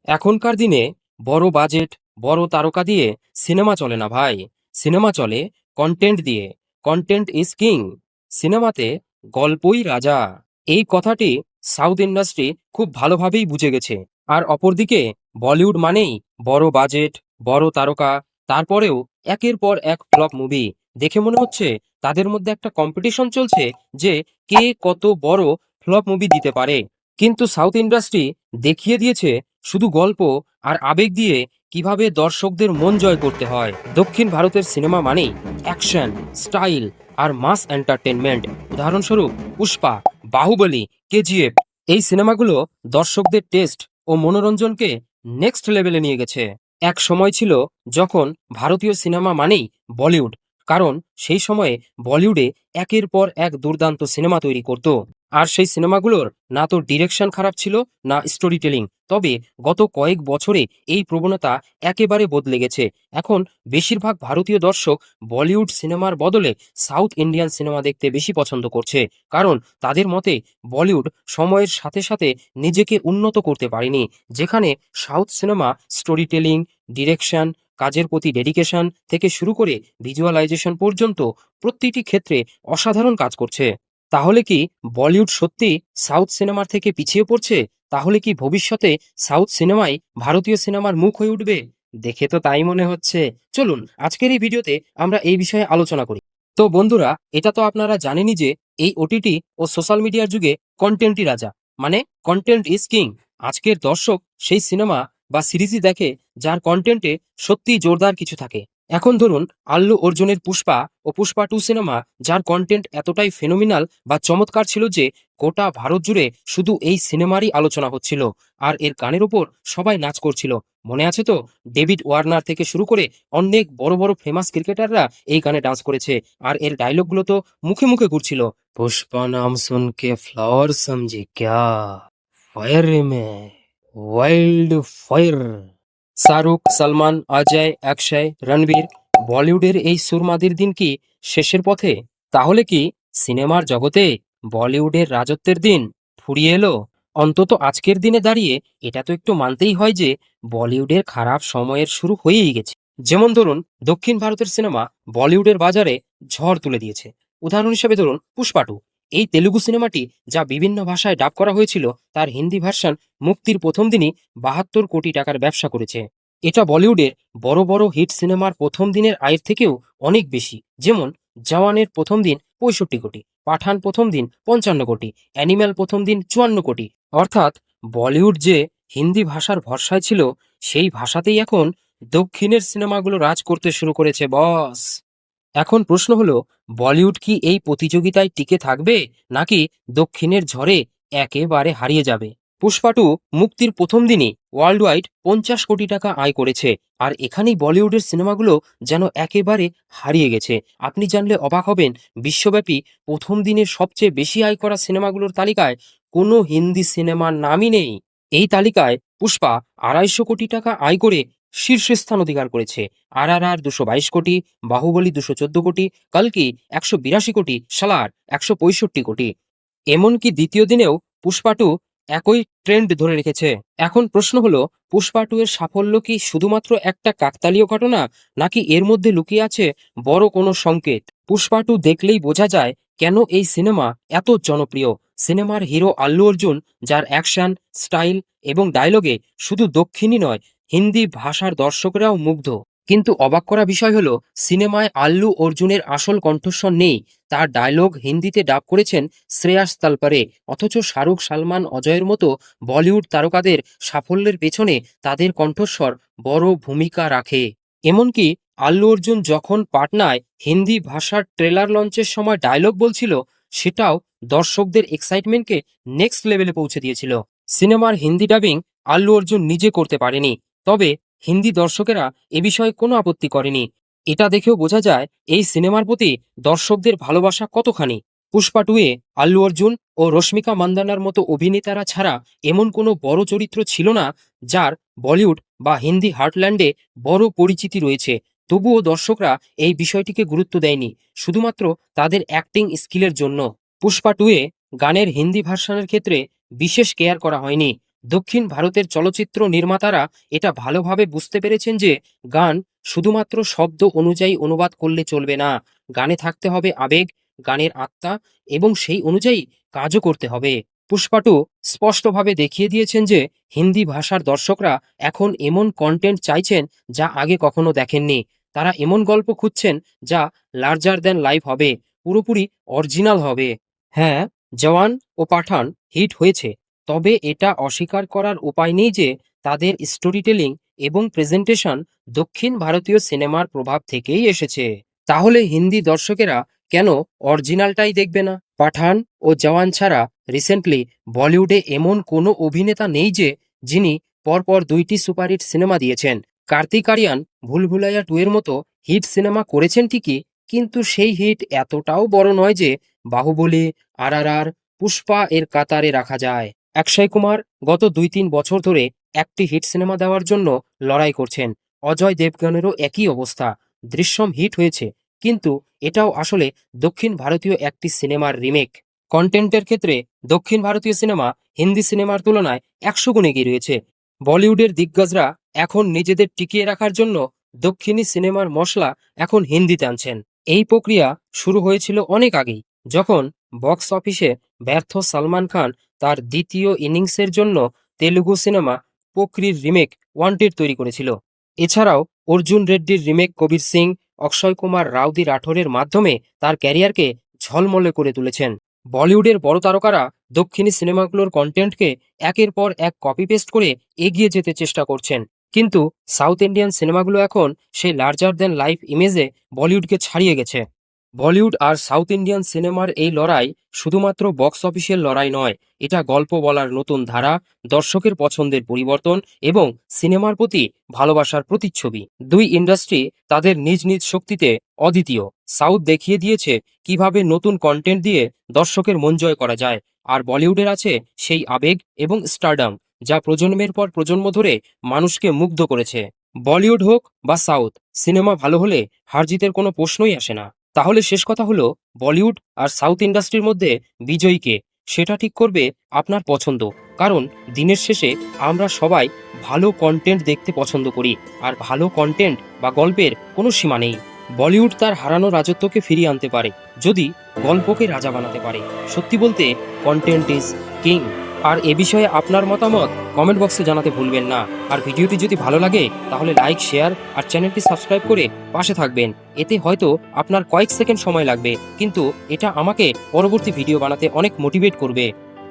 এখনকার দিনে বড় বাজেট, বড় তারকা দিয়ে সিনেমা চলে না ভাই। সিনেমা চলে কন্টেন্ট দিয়ে। Content is king. সিনেমাতে গল্পই রাজা। এই কথাটি সাউথ ইন্ডাস্ট্রি খুব ভালোভাবেই বুঝে গেছে। আর অপরদিকে বলিউড মানেই বড় বাজেট, বড় তারকা, তারপরেও একের পর এক ফ্লপ মুভি। দেখে মনে হচ্ছে তাদের মধ্যে একটা কম্পিটিশন চলছে যে কে কত বড় ফ্লপ মুভি দিতে পারে। কিন্তু সাউথ ইন্ডাস্ট্রি দেখিয়ে দিয়েছে শুধু গল্প আর আবেগ দিয়ে কিভাবে দর্শকদের মন জয় করতে হয়। দক্ষিণ ভারতের সিনেমা মানেই অ্যাকশন, স্টাইল আর মাস এন্টারটেনমেন্ট। উদাহরণস্বরূপ পুষ্পা, বাহুবলী, কেজিএফ। এই সিনেমাগুলো দর্শকদের টেস্ট ও মনোরঞ্জনকে নেক্সট লেভেলে নিয়ে গেছে। এক সময় ছিল যখন ভারতীয় সিনেমা মানেই বলিউড, কারণ সেই সময়ে বলিউডে একের পর এক দুর্দান্ত সিনেমা তৈরি করত। আর সেই সিনেমাগুলোর না তো ডিরেকশন খারাপ ছিল, না স্টোরি টেলিং। তবে গত কয়েক বছরে এই প্রবণতা একেবারে বদলে গেছে। এখন বেশিরভাগ ভারতীয় দর্শক বলিউড সিনেমার বদলে সাউথ ইন্ডিয়ান সিনেমা দেখতে বেশি পছন্দ করছে, কারণ তাদের মতে বলিউড সময়ের সাথে সাথে নিজেকে উন্নত করতে পারেনি। যেখানে south cinema story telling, direction, কাজের প্রতি ডেডিকেশন থেকে শুরু করে ভিজুয়ালাইজেশন পর্যন্ত প্রতিটি ক্ষেত্রে অসাধারণ কাজ করছে। তাহলে কি বলিউড সত্যি সাউথ সিনেমার থেকে পিছিয়ে পড়ছে? তাহলে কি ভবিষ্যতে সাউথ সিনেমাই ভারতীয় সিনেমার মুখ হয়ে উঠবে? দেখে তো তাই মনে হচ্ছে। চলুন আজকের এই ভিডিওতে আমরা এই বিষয়ে আলোচনা করি। তো বন্ধুরা, এটা তো আপনারা জানেনই যে এই ওটিটি ও সোশ্যাল মিডিয়ার যুগে কন্টেন্টই রাজা, মানে কন্টেন্ট ইজ কিং। আজকের দর্শক সেই সিনেমা বা সিরিজই দেখে যার কন্টেন্টে সত্যিই জোরদার কিছু থাকে। এখন ধরুন আল্লু অর্জুনের পুষ্পা ও পুষ্পা টু সিনেমা, যার কন্টেন্ট এতটাই ফেনোমিনাল বা চমৎকার ছিল যে গোটা ভারত জুড়ে শুধু এই সিনেমারই আলোচনা হচ্ছিল। আর এর গানের ওপর সবাই নাচ করছিল। মনে আছে তো? ডেভিড ওয়ার্নার থেকে শুরু করে অনেক বড় বড় ফেমাস ক্রিকেটাররা এই গানে ডান্স করেছে। আর এর ডায়লগগুলো তো মুখে মুখে ঘুরছিল। পুষ্পা নাম শুনকে ফ্লাওয়ার সমঝে ক্যা, ফায়ার মে ওয়াইল্ড ফায়ার। শাহরুখ, সালমান, অজয়, অক্ষয়, রণবীর, বলিউডের এই সুরমাদের দিন কি শেষের পথে? তাহলে কি সিনেমার জগতে বলিউডের রাজত্বের দিন ফুরিয়ে এলো? অন্তত আজকের দিনে দাঁড়িয়ে এটা তো একটু মানতেই হয় যে বলিউডের খারাপ সময়ের শুরু হয়েই গেছে। যেমন ধরুন দক্ষিণ ভারতের সিনেমা বলিউডের বাজারে ঝড় তুলে দিয়েছে। উদাহরণ হিসেবে ধরুন পুষ্পা টু। এই তেলুগু সিনেমাটি যা বিভিন্ন ভাষায় ডাব করা হয়েছিল, তার হিন্দি ভার্সন মুক্তির প্রথম দিনই 72 কোটি টাকার ব্যবসা করেছে। এটা বলিউডের বড় বড় হিট সিনেমার প্রথম দিনের আয়ের থেকেও অনেক বেশি। যেমন জওয়ানের প্রথম দিন 65 কোটি, পাঠান প্রথম দিন 55 কোটি, অ্যানিম্যাল প্রথম দিন 54 কোটি। অর্থাৎ বলিউড যে হিন্দি ভাষার ভরসায় ছিল, সেই ভাষাতেই এখন দক্ষিণের সিনেমাগুলো রাজ করতে শুরু করেছে বস। এখন প্রশ্ন হলো, বলিউড কি এই প্রতিযোগিতায় টিকে থাকবে, নাকি দক্ষিণের ঝড়ে একেবারে হারিয়ে যাবে? পুষ্পা টু মুক্তির প্রথম দিনই ওয়ার্ল্ড ওয়াইড 50 কোটি টাকা আয় করেছে। আর এখানেই বলিউডের সিনেমাগুলো যেন একেবারে হারিয়ে গেছে। আপনি জানলে অবাক হবেন, বিশ্বব্যাপী প্রথম দিনের সবচেয়ে বেশি আয় করা সিনেমাগুলোর তালিকায় কোনো হিন্দি সিনেমার নামই নেই। এই তালিকায় পুষ্পা 250 কোটি টাকা আয় করে শীর্ষস্থান অধিকার করেছে। RRR 222 কোটি, বাহুবলী 214 কোটি, কালকি 182 কোটি, সালার 165 কোটি। এমনকি দ্বিতীয় দিনেও পুষ্পা টু একই ট্রেন্ড ধরে রেখেছে। এখন প্রশ্ন হলো, পুষ্পা টু এর সাফল্য কি শুধুমাত্র একটা কাকতালীয় ঘটনা, নাকি এর মধ্যে লুকিয়ে আছে বড় কোনো সংকেত? পুষ্পা টু দেখলেই বোঝা যায় কেন এই সিনেমা এত জনপ্রিয়। সিনেমার হিরো আল্লু অর্জুন, যার অ্যাকশন, স্টাইল এবং ডায়লগে শুধু দক্ষিণী নয়, হিন্দি ভাষার দর্শকরাও মুগ্ধ। কিন্তু অবাক করা বিষয় হলো, সিনেমায় আল্লু অর্জুনের আসল কণ্ঠস্বর নেই। তার ডায়লগ হিন্দিতে ডাব করেছেন শ্রেয়াস তালপারে। অথচ শাহরুখ, সালমান, অজয়ের মতো বলিউড তারকাদের সাফল্যের পেছনে তাদের কণ্ঠস্বর বড় ভূমিকা রাখে। এমনকি আল্লু অর্জুন যখন পাটনায় হিন্দি ভাষার ট্রেলার লঞ্চের সময় ডায়লগ বলছিল, সেটাও দর্শকদের এক্সাইটমেন্টকে নেক্সট লেভেলে পৌঁছে দিয়েছিল। সিনেমার হিন্দি ডাবিং আল্লু অর্জুন নিজে করতে পারেনি, তবে হিন্দি দর্শকেরা এ বিষয়ে কোনো আপত্তি করেনি। এটা দেখেও বোঝা যায় এই সিনেমার প্রতি দর্শকদের ভালোবাসা কতখানি। পুষ্পা টুয়ে আল্লু অর্জুন ও রশ্মিকা মান্দানার মতো অভিনেতারা ছাড়া এমন কোনো বড় চরিত্র ছিল না যার বলিউড বা হিন্দি হার্টল্যান্ডে বড় পরিচিতি রয়েছে। তবুও দর্শকরা এই বিষয়টিকে গুরুত্ব দেয়নি, শুধুমাত্র তাদের অ্যাক্টিং স্কিলের জন্য। পুষ্পা টুয়ে গানের হিন্দি ভার্সনের ক্ষেত্রে বিশেষ কেয়ার করা হয়নি। দক্ষিণ ভারতের চলচ্চিত্র নির্মাতারা এটা ভালোভাবে বুঝতে পেরেছেন যে গান শুধুমাত্র শব্দ অনুযায়ী অনুবাদ করলে চলবে না, গানে থাকতে হবে আবেগ, গানের আত্মা, এবং সেই অনুযায়ী কাজও করতে হবে। পুষ্পা 2 স্পষ্টভাবে দেখিয়ে দিয়েছেন যে হিন্দি ভাষার দর্শকরা এখন এমন কন্টেন্ট চাইছেন যা আগে কখনো দেখেননি। তারা এমন গল্প খুঁজছেন যা লার্জার দ্যান লাইফ হবে, পুরোপুরি অরিজিনাল হবে। হ্যাঁ, জওয়ান ও পাঠান হিট হয়েছে, তবে এটা অস্বীকার করার উপায় নেই যে তাদের স্টোরি টেলিং এবং প্রেজেন্টেশন দক্ষিণ ভারতীয় সিনেমার প্রভাব থেকেই এসেছে। তাহলে হিন্দি দর্শকেরা কেন অরিজিনালটাই দেখবে না? পাঠান ও জওয়ান ছাড়া রিসেন্টলি বলিউডে এমন কোনো অভিনেতা নেই যে যিনি পরপর 2টি সুপারহিট সিনেমা দিয়েছেন। কার্তিক আরিয়ান ভুলভুলাইয়া 2 এর মতো হিট সিনেমা করেছেন ঠিকই, কিন্তু সেই হিট এতটাও বড় নয় যে বাহুবলী, RRR, পুষ্পা এর কাতারে রাখা যায়। অক্ষয় কুমার গত 2-3 বছর ধরে একটি হিট সিনেমা দেওয়ার জন্য লড়াই করছেন। অজয় দেবগনেরও একই অবস্থা। দৃশ্যম হিট হয়েছে, কিন্তু এটাও আসলে দক্ষিণ ভারতীয় একটি সিনেমার রিমেক। কন্টেন্টের ক্ষেত্রে দক্ষিণ ভারতীয় সিনেমা হিন্দি সিনেমার তুলনায় 100 গুণ এগিয়ে রয়েছে। বলিউডের দিগ্গজরা এখন নিজেদের টিকিয়ে রাখার জন্য দক্ষিণী সিনেমার মশলা এখন হিন্দিতে আনছেন। এই প্রক্রিয়া শুরু হয়েছিল অনেক আগেই, যখন বক্স অফিসে ব্যর্থ সালমান খান তার দ্বিতীয় ইনিংসের জন্য তেলুগু সিনেমা পোক্রির রিমেক ওয়ান্টেড তৈরি করেছিল। এছাড়াও অর্জুন রেড্ডির রিমেক কবির সিং অক্ষয় কুমার রাউদি রাঠোরের মাধ্যমে তার ক্যারিয়ারকে ঝলমলে করে তুলেছেন। বলিউডের বড় তারকারা দক্ষিণী সিনেমাগুলোর কন্টেন্টকে একের পর এক কপি পেস্ট করে এগিয়ে যেতে চেষ্টা করছেন, কিন্তু সাউথ ইন্ডিয়ান সিনেমাগুলো এখন সেই লার্জার দ্যান লাইফ ইমেজে বলিউডকে ছাড়িয়ে গেছে। বলিউড আর সাউথ ইন্ডিয়ান সিনেমার এই লড়াই শুধুমাত্র বক্স অফিসের লড়াই নয়, এটা গল্প বলার নতুন ধারা, দর্শকের পছন্দের পরিবর্তন এবং সিনেমার প্রতি ভালোবাসার প্রতিচ্ছবি। দুই ইন্ডাস্ট্রি তাদের নিজ নিজ শক্তিতে অদ্বিতীয়। সাউথ দেখিয়ে দিয়েছে কিভাবে নতুন কন্টেন্ট দিয়ে দর্শকের মন জয় করা যায়, আর বলিউডের আছে সেই আবেগ এবং স্টারডাম যা প্রজন্মের পর প্রজন্ম ধরে মানুষকে মুগ্ধ করেছে। বলিউড হোক বা সাউথ, সিনেমা ভালো হলে হার জিতের কোনো প্রশ্নই আসে না। তাহলে শেষ কথা হলো, বলিউড আর সাউথ ইন্ডাস্ট্রির মধ্যে বিজয়ী কে, সেটা ঠিক করবে আপনার পছন্দ। কারণ দিনের শেষে আমরা সবাই ভালো কন্টেন্ট দেখতে পছন্দ করি, আর ভালো কন্টেন্ট বা গল্পের কোনো সীমা নেই। বলিউড তার হারানো রাজত্বকে ফিরিয়ে আনতে পারে যদি গল্পকে রাজা বানাতে পারে। সত্যি বলতে, কন্টেন্ট ইজ কিং। আর এ বিষয়ে আপনার মতামত কমেন্ট বক্সে জানাতে ভুলবেন না। আর ভিডিওটি যদি ভালো লাগে তাহলে লাইক, শেয়ার আর চ্যানেলটি সাবস্ক্রাইব করে পাশে থাকবেন। এতে হয়তো আপনার কয়েক সেকেন্ড সময় লাগবে, কিন্তু এটা আমাকে পরবর্তী ভিডিও বানাতে অনেক মোটিভেট করবে।